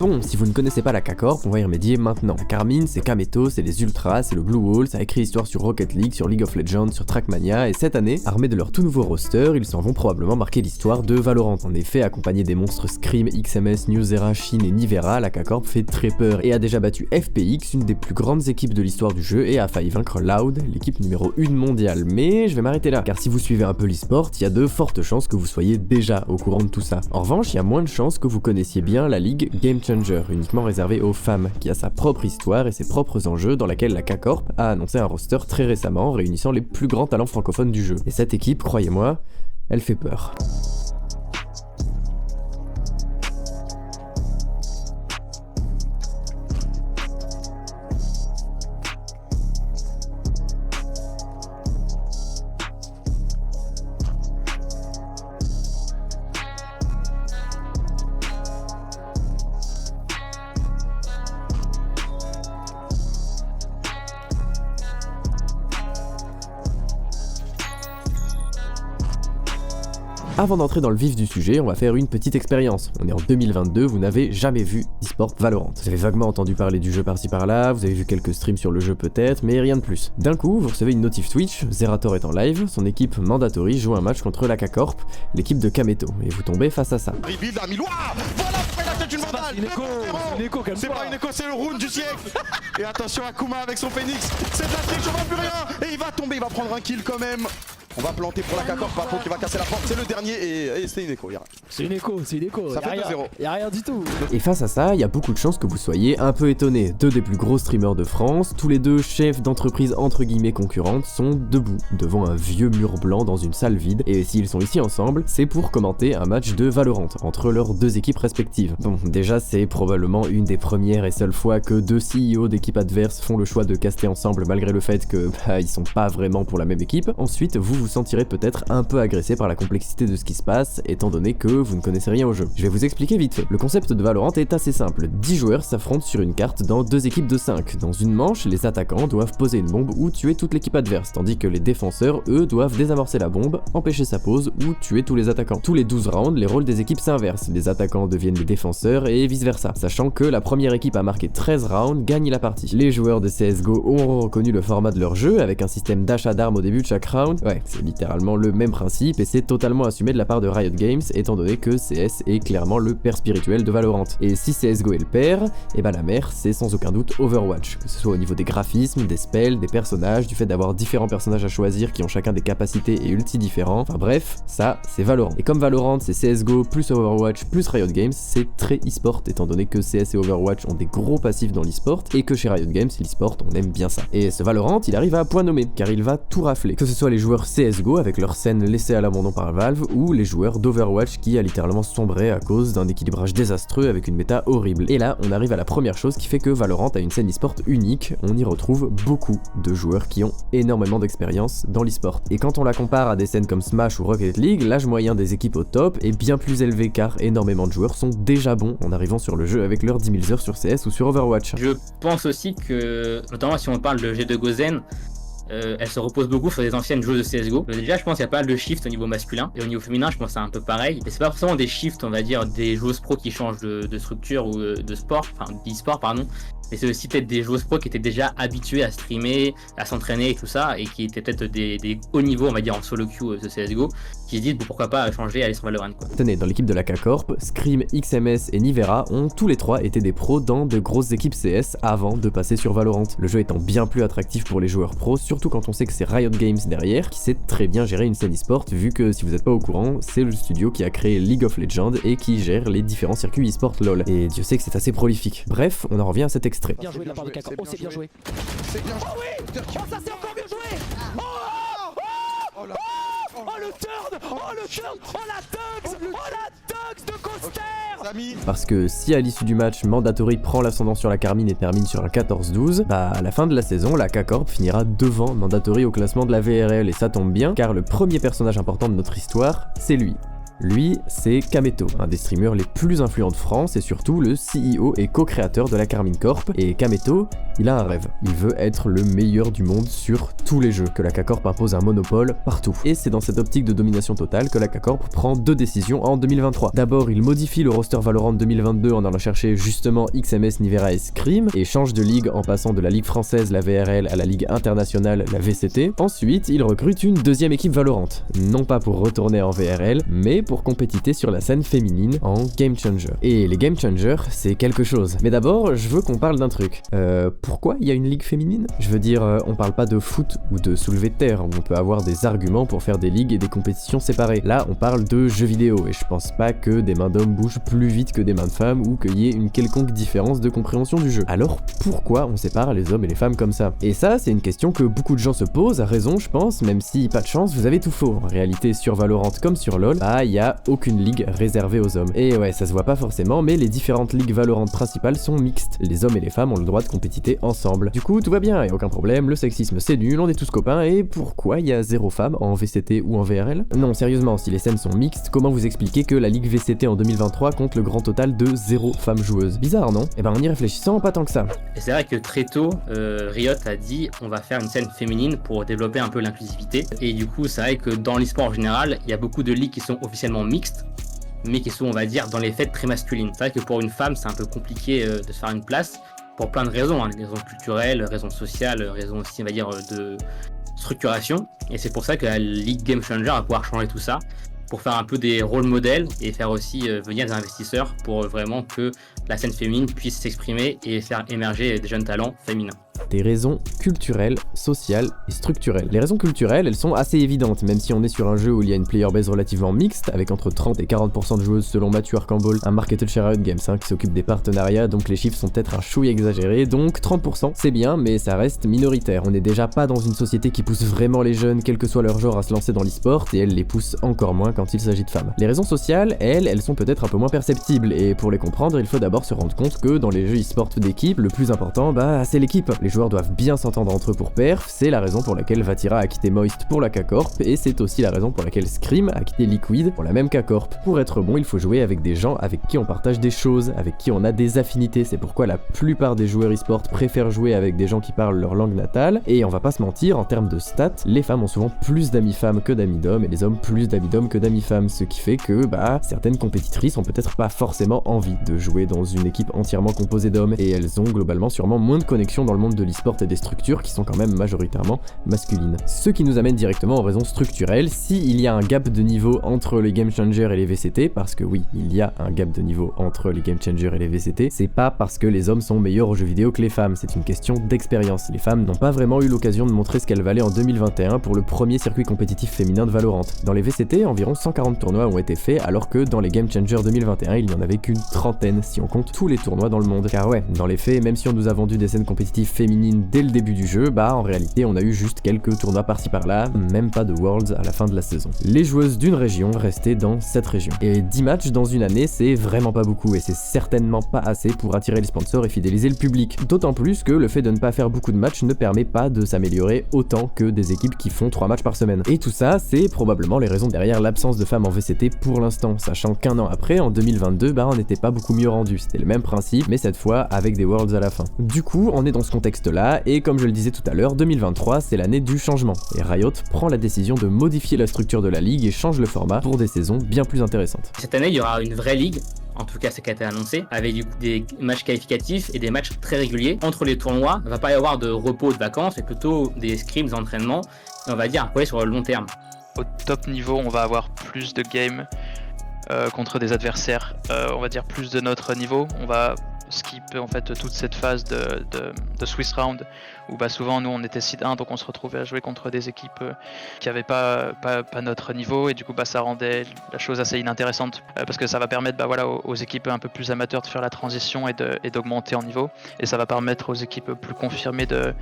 Bon, si vous ne connaissez pas la K-Corp, on va y remédier maintenant. La Karmine, c'est Kameto, c'est les Ultras, c'est le Blue Wall, ça a écrit l'histoire sur Rocket League, sur League of Legends, sur Trackmania, et cette année, armés de leur tout nouveau roster, ils s'en vont probablement marquer l'histoire de Valorant. En effet, accompagnés des monstres Scream, XMS, Newzera, Shin et Nivera, la K-Corp fait très peur et a déjà battu FPX, une des plus grandes équipes de l'histoire du jeu, et a failli vaincre Loud, l'équipe numéro 1 mondiale. Mais je vais m'arrêter là, car si vous suivez un peu l'e-sport, il y a de fortes chances que vous soyez déjà au courant de tout ça. En revanche, il y a moins de chances que vous connaissiez bien la ligue Game Changer, uniquement réservée aux femmes, qui a sa propre histoire et ses propres enjeux, dans laquelle la K-Corp a annoncé un roster très récemment réunissant les plus grands talents francophones du jeu. Et cette équipe, croyez-moi, elle fait peur. Avant d'entrer dans le vif du sujet, on va faire une petite expérience. On est en 2022, vous n'avez jamais vu d'e-sport Valorant. Vous avez vaguement entendu parler du jeu par-ci par-là, vous avez vu quelques streams sur le jeu peut-être, mais rien de plus. D'un coup, vous recevez une notif Twitch, Zerator est en live, son équipe Mandatory joue un match contre la K-Corp, l'équipe de Kameto, et vous tombez face à ça. Rebuild à Milois. Voilà pourquoi il a fait une vandale. C'est pas une écho, c'est le round du siècle. Et attention à Kuma avec son Phoenix. C'est de la triche, on voit plus rien. Et il va tomber, il va prendre un kill quand même. On va planter pour la K-Corp, Papo qui va casser la porte, c'est le dernier et c'est une écho. C'est une écho, Ça fait 2-0. Y'a rien du tout. Et face à ça, il y a beaucoup de chances que vous soyez un peu étonné. Deux des plus gros streamers de France, tous les deux chefs d'entreprises entre guillemets concurrentes, sont debout devant un vieux mur blanc dans une salle vide. Et s'ils sont ici ensemble, c'est pour commenter un match de Valorant entre leurs deux équipes respectives. Bon, déjà c'est probablement une des premières et seules fois que deux CEO d'équipes adverses font le choix de caster ensemble malgré le fait que ils sont pas vraiment pour la même équipe. Ensuite, vous vous sentirez peut-être un peu agressé par la complexité de ce qui se passe, étant donné que vous ne connaissez rien au jeu. Je vais vous expliquer vite fait. Le concept de Valorant est assez simple. 10 joueurs s'affrontent sur une carte dans deux équipes de 5. Dans une manche, les attaquants doivent poser une bombe ou tuer toute l'équipe adverse, tandis que les défenseurs, eux, doivent désamorcer la bombe, empêcher sa pose ou tuer tous les attaquants. Tous les 12 rounds, les rôles des équipes s'inversent. Les attaquants deviennent les défenseurs et vice versa, sachant que la première équipe à marquer 13 rounds gagne la partie. Les joueurs de CSGO ont reconnu le format de leur jeu avec un système d'achat d'armes au début de chaque round. Ouais, c'est littéralement le même principe et c'est totalement assumé de la part de Riot Games étant donné que CS est clairement le père spirituel de Valorant. Et si CSGO est le père, et bah la mère c'est sans aucun doute Overwatch, que ce soit au niveau des graphismes, des spells, des personnages, du fait d'avoir différents personnages à choisir qui ont chacun des capacités et ultis différents, enfin bref, ça c'est Valorant. Et comme Valorant c'est CSGO plus Overwatch plus Riot Games, c'est très e-sport étant donné que CS et Overwatch ont des gros passifs dans l'e-sport et que chez Riot Games l'e-sport on aime bien ça. Et ce Valorant il arrive à point nommé car il va tout rafler, que ce soit les joueurs CSGO avec leur scène laissée à l'abandon par Valve ou les joueurs d'Overwatch qui a littéralement sombré à cause d'un équilibrage désastreux avec une méta horrible. Et là on arrive à la première chose qui fait que Valorant a une scène e-sport unique, on y retrouve beaucoup de joueurs qui ont énormément d'expérience dans l'e-sport. Et quand on la compare à des scènes comme Smash ou Rocket League, l'âge moyen des équipes au top est bien plus élevé car énormément de joueurs sont déjà bons en arrivant sur le jeu avec leurs 10 000 heures sur CS ou sur Overwatch. Je pense aussi que, notamment si on parle de G2 Gozen, elle se repose beaucoup sur des anciennes joueuses de CSGO. Déjà, je pense qu'il y a pas mal de shifts au niveau masculin. Et au niveau féminin, je pense que c'est un peu pareil. Et c'est pas forcément des shifts, on va dire, des joueuses pro qui changent de structure ou de sport, enfin d'e-sport, pardon. Mais c'est aussi peut-être des joueuses pro qui étaient déjà habituées à streamer, à s'entraîner et tout ça, et qui étaient peut-être des hauts niveaux, on va dire, en solo queue de CSGO, qui se disent bon, pourquoi pas changer, aller sur Valorant, quoi. Tenez, dans l'équipe de la K-Corp, Scream, XMS et Nivera ont tous les trois été des pros dans de grosses équipes CS avant de passer sur Valorant. Le jeu étant bien plus attractif pour les joueurs pros, surtout quand on sait que c'est Riot Games derrière, qui sait très bien gérer une scène e-sport, vu que si vous n'êtes pas au courant, c'est le studio qui a créé League of Legends et qui gère les différents circuits e-sport LoL. Et Dieu sait que c'est assez prolifique. Bref, on en revient à cet extrait. Bien joué de la part de K-Corp. Oh, c'est bien joué. C'est bien joué. Oh oui. Oh, ça c'est encore mieux joué. Oh, oh, oh, oh, le turn. Oh, le turn. Oh, la Tugs. Oh, la Tugs de Coster. Parce que si à l'issue du match, Mandatory prend l'ascendant sur la Karmine et termine sur un 14-12, bah à la fin de la saison, la K-Corp finira devant Mandatory au classement de la VRL et ça tombe bien car le premier personnage important de notre histoire, c'est lui. Lui, c'est Kameto, un des streamers les plus influents de France et surtout le CEO et co-créateur de la Karmine Corp. Et Kameto, il a un rêve. Il veut être le meilleur du monde sur tous les jeux, que la K-Corp impose un monopole partout. Et c'est dans cette optique de domination totale que la K-Corp prend 2 décisions en 2023. D'abord, il modifie le roster Valorant 2022 en allant chercher justement XMS, Nivera et Scream, et change de ligue en passant de la ligue française, la VRL, à la ligue internationale, la VCT. Ensuite, il recrute une deuxième équipe Valorant, non pas pour retourner en VRL, mais pour compétiter sur la scène féminine en Game Changer. Et les Game Changers, c'est quelque chose. Mais d'abord, je veux qu'on parle d'un truc. Pourquoi il y a une ligue féminine? Je veux dire, on parle pas de foot ou de soulevé de terre, où on peut avoir des arguments pour faire des ligues et des compétitions séparées. Là, on parle de jeux vidéo, et je pense pas que des mains d'hommes bougent plus vite que des mains de femmes, ou qu'il y ait une quelconque différence de compréhension du jeu. Alors pourquoi on sépare les hommes et les femmes comme ça? Et ça, c'est une question que beaucoup de gens se posent, à raison je pense, même si, pas de chance, vous avez tout faux. En réalité, sur Valorant comme sur LoL, bah y a aucune ligue réservée aux hommes. Et ouais, ça se voit pas forcément, mais les différentes ligues Valorant principales sont mixtes. Les hommes et les femmes ont le droit de compétiter ensemble. Du coup, tout va bien, et aucun problème, le sexisme c'est nul, on est tous copains, et pourquoi il y a 0 femmes en VCT ou en VRL? Non, sérieusement, si les scènes sont mixtes, comment vous expliquez que la ligue VCT en 2023 compte le grand total de 0 femmes joueuses? Bizarre, non? Et ben en y réfléchissant, pas tant que ça. Et c'est vrai que très tôt, Riot a dit on va faire une scène féminine pour développer un peu l'inclusivité. Et du coup, c'est vrai que dans l'e-sport en général, il y a beaucoup de ligues qui sont officiellement mixtes, mais qui sont, on va dire, dans les faits très masculines. C'est vrai que pour une femme, c'est un peu compliqué de se faire une place, pour plein de raisons, hein, des raisons culturelles, raisons sociales, raisons aussi, on va dire, de structuration. Et c'est pour ça que la Ligue Game Changer va pouvoir changer tout ça, pour faire un peu des rôles modèles et faire aussi venir des investisseurs pour vraiment que la scène féminine puisse s'exprimer et faire émerger des jeunes talents féminins. Des raisons culturelles, sociales et structurelles. Les raisons culturelles, elles sont assez évidentes, même si on est sur un jeu où il y a une player base relativement mixte, avec entre 30 et 40% de joueuses selon Mathieu Arcambol, un marketeur chez Riot Games qui s'occupe des partenariats, donc les chiffres sont peut-être un chouïa exagérés, donc 30% c'est bien, mais ça reste minoritaire. On n'est déjà pas dans une société qui pousse vraiment les jeunes, quel que soit leur genre, à se lancer dans l'e-sport, et elle les pousse encore moins quand il s'agit de femmes. Les raisons sociales, elles sont peut-être un peu moins perceptibles, et pour les comprendre, il faut d'abord se rendre compte que dans les jeux e-sport d'équipe, le plus important, bah c'est l'équipe. Les joueurs doivent bien s'entendre entre eux pour perf, c'est la raison pour laquelle Vatira a quitté Moist pour la K-Corp, et c'est aussi la raison pour laquelle Scream a quitté Liquid pour la même K-Corp. Pour être bon, il faut jouer avec des gens avec qui on partage des choses, avec qui on a des affinités, c'est pourquoi la plupart des joueurs e-sport préfèrent jouer avec des gens qui parlent leur langue natale, et on va pas se mentir, en termes de stats, les femmes ont souvent plus d'amis femmes que d'amis d'hommes, et les hommes plus d'amis d'hommes que d'amis femmes, ce qui fait que, bah, certaines compétitrices ont peut-être pas forcément envie de jouer dans une équipe entièrement composée d'hommes, et elles ont globalement sûrement moins de connexion dans le monde de l'e-sport et des structures qui sont quand même majoritairement masculines. Ce qui nous amène directement aux raisons structurelles. S'il y a un gap de niveau entre les Game Changers et les VCT, parce que oui, il y a un gap de niveau entre les Game Changers et les VCT, c'est pas parce que les hommes sont meilleurs aux jeux vidéo que les femmes, c'est une question d'expérience. Les femmes n'ont pas vraiment eu l'occasion de montrer ce qu'elles valaient en 2021 pour le premier circuit compétitif féminin de Valorant. Dans les VCT, environ 140 tournois ont été faits, alors que dans les Game Changers 2021, il n'y en avait qu'une trentaine si on compte tous les tournois dans le monde. Car ouais, dans les faits, même si on nous a vendu des scènes compétitives féminines dès le début du jeu, bah en réalité on a eu juste quelques tournois par-ci par-là, même pas de Worlds à la fin de la saison. Les joueuses d'une région restaient dans cette région. Et 10 matchs dans une année, c'est vraiment pas beaucoup, et c'est certainement pas assez pour attirer les sponsors et fidéliser le public. D'autant plus que le fait de ne pas faire beaucoup de matchs ne permet pas de s'améliorer autant que des équipes qui font 3 matchs par semaine. Et tout ça, c'est probablement les raisons derrière l'absence de femmes en VCT pour l'instant, sachant qu'un an après, en 2022, bah on n'était pas beaucoup mieux rendu. C'était le même principe, mais cette fois avec des Worlds à la fin. Du coup, on est dans ce contexte-là, et comme je le disais tout à l'heure, 2023 c'est l'année du changement, et Riot prend la décision de modifier la structure de la ligue et change le format pour des saisons bien plus intéressantes. Cette année, il y aura une vraie ligue, en tout cas c'est ce qui a été annoncé, avec du coup des matchs qualificatifs et des matchs très réguliers. Entre les tournois, il ne va pas y avoir de repos, de vacances, mais plutôt des scrims d'entraînement, et on va dire un projet sur le long terme. Au top niveau, on va avoir plus de games contre des adversaires, on va dire plus de notre niveau. On va skip en fait toute cette phase de Swiss Round où bah, souvent nous on était seed 1, donc on se retrouvait à jouer contre des équipes qui n'avaient pas notre niveau, et du coup bah, ça rendait la chose assez inintéressante parce que ça va permettre bah, voilà, aux équipes un peu plus amateurs de faire la transition et d'augmenter en niveau, et ça va permettre aux équipes plus confirmées de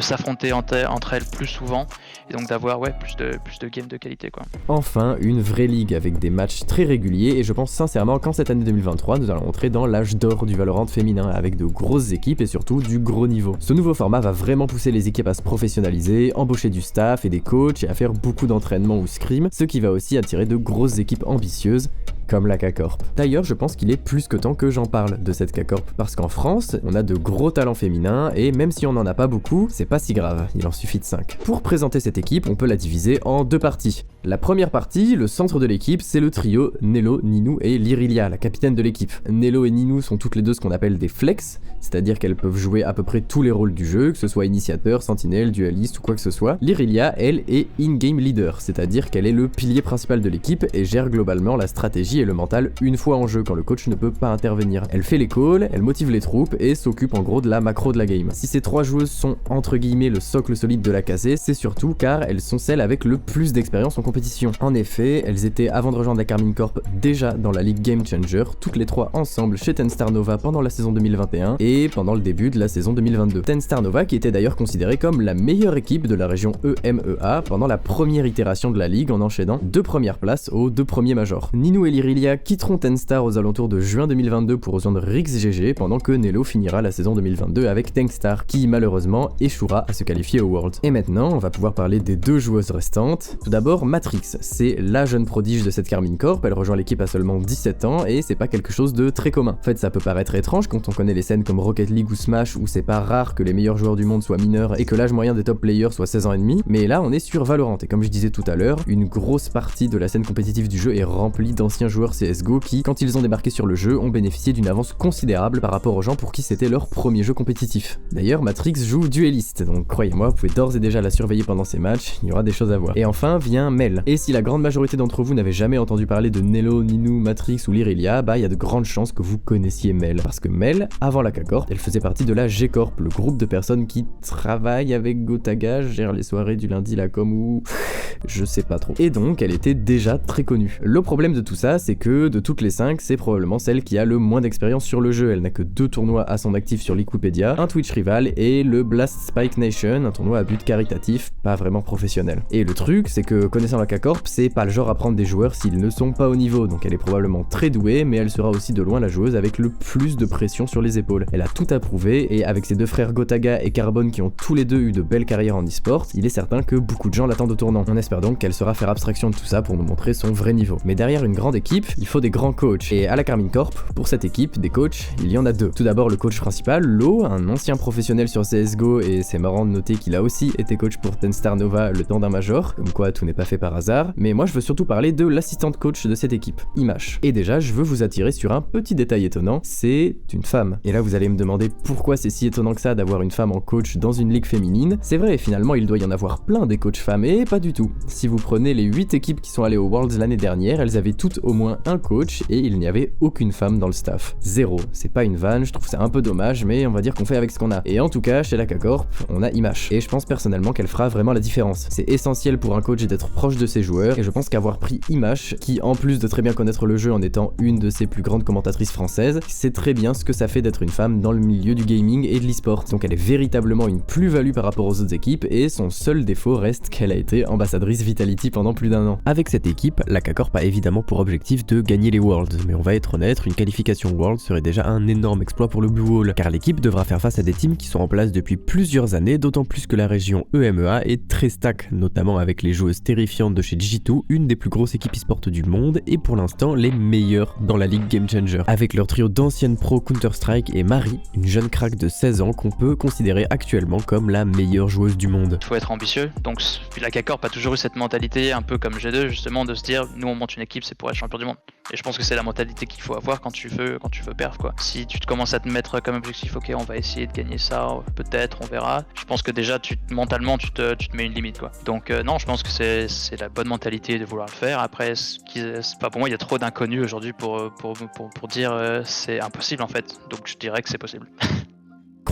s'affronter entre elles plus souvent, et donc d'avoir plus de games de qualité, quoi. Enfin, une vraie ligue avec des matchs très réguliers, et je pense sincèrement qu'en cette année 2023 nous allons entrer dans l'âge d'or du Valorant féminin avec de grosses équipes et surtout du gros niveau. Ce nouveau format va vraiment pousser les équipes à se professionnaliser, embaucher du staff et des coachs et à faire beaucoup d'entraînement ou scrim, ce qui va aussi attirer de grosses équipes ambitieuses comme la K-Corp. D'ailleurs, je pense qu'il est plus que temps que j'en parle de cette K-Corp, parce qu'en France, on a de gros talents féminins, et même si on n'en a pas beaucoup, c'est pas si grave, il en suffit de 5. Pour présenter cette équipe, on peut la diviser en 2 parties. La première partie, le centre de l'équipe, c'est le trio Nelo, Ninu et Lyrilia, la capitaine de l'équipe. Nelo et Ninu sont toutes les deux ce qu'on appelle des flex, c'est-à-dire qu'elles peuvent jouer à peu près tous les rôles du jeu, que ce soit initiateur, sentinelle, dualiste ou quoi que ce soit. Lyrilia, elle, est in-game leader, c'est-à-dire qu'elle est le pilier principal de l'équipe et gère globalement la stratégie et le mental une fois en jeu quand le coach ne peut pas intervenir. Elle fait les calls, elle motive les troupes et s'occupe en gros de la macro de la game. Si ces 3 joueuses sont entre guillemets le socle solide de la KC, c'est surtout car elles sont celles avec le plus d'expérience en compétition. En effet, elles étaient avant de rejoindre la Karmine Corp déjà dans la Ligue Game Changer, toutes les 3 ensemble chez Ten Star Nova pendant la saison 2021 et pendant le début de la saison 2022. Ten Star Nova qui était d'ailleurs considérée comme la meilleure équipe de la région EMEA pendant la première itération de la ligue en enchaînant 2 premières places aux 2 premiers majors. Ninu et Lyrilia quitteront Ten Star aux alentours de juin 2022 pour rejoindre Rix GG pendant que Nelo finira la saison 2022 avec Tankstar qui malheureusement échouera à se qualifier au World. Et maintenant on va pouvoir parler des 2 joueuses restantes. Tout d'abord Matrix, c'est la jeune prodige de cette Karmine Corp, elle rejoint l'équipe à seulement 17 ans et c'est pas quelque chose de très commun. En fait ça peut paraître étrange quand on connaît les scènes comme Rocket League ou Smash où c'est pas rare que les meilleurs joueurs du monde soient mineurs et que l'âge moyen des top players soit 16 ans et demi, mais là on est sur Valorant et comme je disais tout à l'heure, une grosse partie de la scène compétitive du jeu est remplie d'anciens joueurs CSGO qui, quand ils ont débarqué sur le jeu, ont bénéficié d'une avance considérable par rapport aux gens pour qui c'était leur premier jeu compétitif. D'ailleurs, Matrix joue dueliste, donc croyez-moi, vous pouvez d'ores et déjà la surveiller pendant ces matchs, il y aura des choses à voir. Et enfin vient Mel. Et si la grande majorité d'entre vous n'avez jamais entendu parler de Nelo, Ninu, Matrix ou Lyrilia, bah il y a de grandes chances que vous connaissiez Mel. Parce que Mel, avant la K-Corp, elle faisait partie de la G-Corp, le groupe de personnes qui travaillent avec Gotaga, gèrent les soirées du lundi, la com ou... je sais pas trop. Et donc, elle était déjà très connue. Le problème de tout ça, c'est que de toutes les 5, c'est probablement celle qui a le moins d'expérience sur le jeu. Elle n'a que 2 tournois à son actif sur Liquipedia, un Twitch rival et le Blast Spike Nation, un tournoi à but caritatif, pas vraiment professionnel. Et le truc, c'est que connaissant la K-Corp, c'est pas le genre à prendre des joueurs s'ils ne sont pas au niveau, donc elle est probablement très douée, mais elle sera aussi de loin la joueuse avec le plus de pression sur les épaules. Elle a tout à prouver, et avec ses 2 frères Gotaga et Carbone qui ont tous les 2 eu de belles carrières en e-sport, il est certain que beaucoup de gens l'attendent au tournant. On espère donc qu'elle saura faire abstraction de tout ça pour nous montrer son vrai niveau. Mais derrière une grande équipe, il faut des grands coachs. Et à la Karmine Corp, pour cette équipe, des coachs, il y en a 2. Tout d'abord le coach principal, Lo, un ancien professionnel sur CSGO, et c'est marrant de noter qu'il a aussi été coach pour Ten Star Nova le temps d'un major, comme quoi tout n'est pas fait par hasard. Mais moi je veux surtout parler de l'assistante coach de cette équipe, Imash. Et déjà, je veux vous attirer sur un petit détail étonnant, c'est une femme. Et là vous allez me demander pourquoi c'est si étonnant que ça d'avoir une femme en coach dans une ligue féminine. C'est vrai, finalement il doit y en avoir plein des coachs femmes, et pas du tout. Si vous prenez les 8 équipes qui sont allées au Worlds l'année dernière, elles avaient toutes au moins un coach et il n'y avait aucune femme dans le staff. 0. C'est pas une vanne, je trouve ça un peu dommage, mais on va dire qu'on fait avec ce qu'on a. Et en tout cas, chez la K-Corp, on a Imash. Et je pense personnellement qu'elle fera vraiment la différence. C'est essentiel pour un coach d'être proche de ses joueurs, et je pense qu'avoir pris Imash, qui en plus de très bien connaître le jeu en étant une de ses plus grandes commentatrices françaises, sait très bien ce que ça fait d'être une femme dans le milieu du gaming et de l'e-sport. Donc elle est véritablement une plus-value par rapport aux autres équipes, et son seul défaut reste qu'elle a été ambassadrice Vitality pendant plus d'un an. Avec cette équipe, la K-Corp a évidemment pour objectif de gagner les Worlds, mais on va être honnête, une qualification World serait déjà un énorme exploit pour le Blue Hole, car l'équipe devra faire face à des teams qui sont en place depuis plusieurs années, d'autant plus que la région EMEA est très stack, notamment avec les joueuses terrifiantes de chez G2, une des plus grosses équipes e-sport du monde, et pour l'instant les meilleures dans la Ligue Game Changer, avec leur trio d'anciennes pros Counter-Strike et Marie, une jeune crack de 16 ans qu'on peut considérer actuellement comme la meilleure joueuse du monde. Il faut être ambitieux, donc la K-Corp a toujours eu cette mentalité un peu comme G2 justement de se dire nous on monte une équipe c'est pour être champion du monde. Et je pense que c'est la mentalité qu'il faut avoir quand tu veux perf quoi. Si tu te commences à te mettre comme objectif ok on va essayer de gagner ça, peut-être on verra. Je pense que déjà mentalement tu te mets une limite quoi. Donc non je pense que c'est la bonne mentalité de vouloir le faire. Après c'est pas pour moi il y a trop d'inconnus aujourd'hui pour dire c'est impossible en fait. Donc je dirais que c'est possible.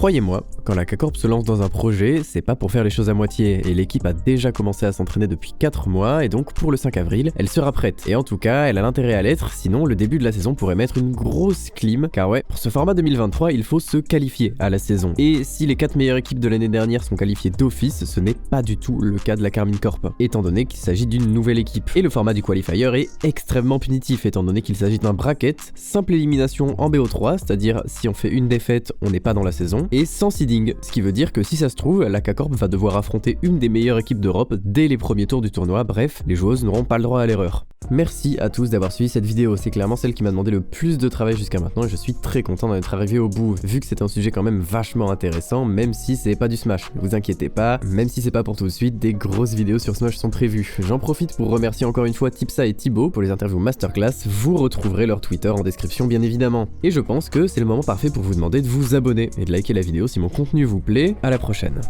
croyez-moi, quand la K-Corp se lance dans un projet, c'est pas pour faire les choses à moitié, et l'équipe a déjà commencé à s'entraîner depuis 4 mois, et donc pour le 5 avril, elle sera prête. Et en tout cas, elle a l'intérêt à l'être, sinon le début de la saison pourrait mettre une grosse clim, car ouais, pour ce format 2023, il faut se qualifier à la saison. Et si les 4 meilleures équipes de l'année dernière sont qualifiées d'office, ce n'est pas du tout le cas de la Karmine Corp, étant donné qu'il s'agit d'une nouvelle équipe. Et le format du qualifier est extrêmement punitif, étant donné qu'il s'agit d'un bracket, simple élimination en BO3, c'est-à-dire si on fait une défaite, on n'est pas dans la saison, et sans seeding, ce qui veut dire que si ça se trouve, la K-Corp va devoir affronter une des meilleures équipes d'Europe dès les premiers tours du tournoi, bref, les joueuses n'auront pas le droit à l'erreur. Merci à tous d'avoir suivi cette vidéo, c'est clairement celle qui m'a demandé le plus de travail jusqu'à maintenant et je suis très content d'en être arrivé au bout, vu que c'est un sujet quand même vachement intéressant, même si c'est pas du Smash. Ne vous inquiétez pas, même si c'est pas pour tout de suite, des grosses vidéos sur Smash sont prévues. J'en profite pour remercier encore une fois Tipsa et Thibaut pour les interviews masterclass, vous retrouverez leur Twitter en description bien évidemment. Et je pense que c'est le moment parfait pour vous demander de vous abonner et de liker la vidéo si mon contenu vous plaît. À la prochaine.